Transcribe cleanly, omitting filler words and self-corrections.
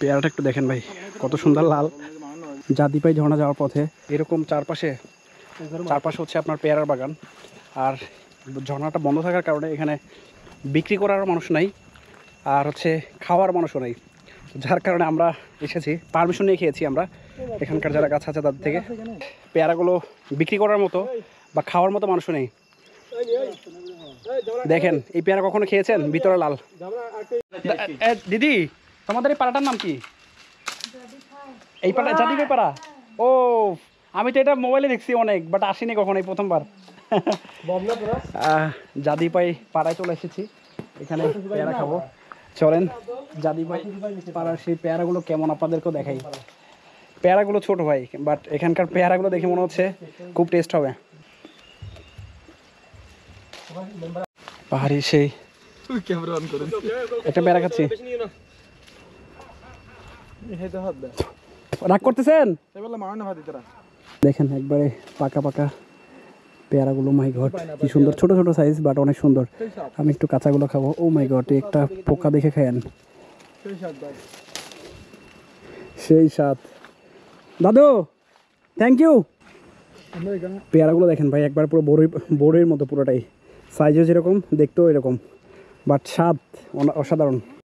পেয়ারাটা একটু দেখেন ভাই, কত সুন্দর লাল। জাদিপাই ঝর্ণা যাওয়ার পথে এরকম চারপাশে হচ্ছে আপনার পেয়ারার বাগান। আর ঝর্ণাটা বন্ধ থাকার কারণে এখানে বিক্রি করার মানুষ নাই, আর হচ্ছে খাওয়ার মানুষও নেই, যার কারণে আমরা এসেছি, পারমিশন নিয়ে খেয়েছি আমরা এখানকার যারা গাছ আছে তাদের থেকে। পেয়ারাগুলো বিক্রি করার মতো বা খাওয়ার মতো মানুষও নেই। দেখেন এই পেয়ারা কখনো খেয়েছেন? ভিতরে লাল। দিদি, তোমাদের এই পাড়াটার নাম কি? এই পাড়া জাদিপাই পাড়া? ও, আমি তো এটা মোবাইলে দেখছি অনেক, বাট আসিনি কখনো, এই প্রথমবার। জাদিপাই পাড়ায় চলে এসেছি, এখানে পেয়ারা খাবো। চলেন জাদিপাই পাড়ার সেই পেয়ারাগুলো কেমন আপনাদেরকেও দেখাই। পেয়ারাগুলো ছোট ভাই, বাট এখানকার পেয়ারাগুলো দেখে মনে হচ্ছে খুব টেস্ট হবে। পাহাড়ি সেই একটা পেয়ারা খাচ্ছি। রাগ করতেছেন? দেখেন একবারে পাকা পাকা পেয়ারাগুলো, মাই গড কি সুন্দর, ছোট ছোট সাইজ বাট অনেক সুন্দর। আমি একটু কাঁচাগুলো খাবো। ও মাই গড, একটা পোকা দেখে খায়েন, সেই স্বাদ। দাদু থ্যাংক ইউ। পেয়ারাগুলো দেখেন ভাই, একবার পুরো বড়ির মতো পুরোটাই, সাইজও যেরকম দেখতেও এরকম, বাট স্বাদ অসাধারণ।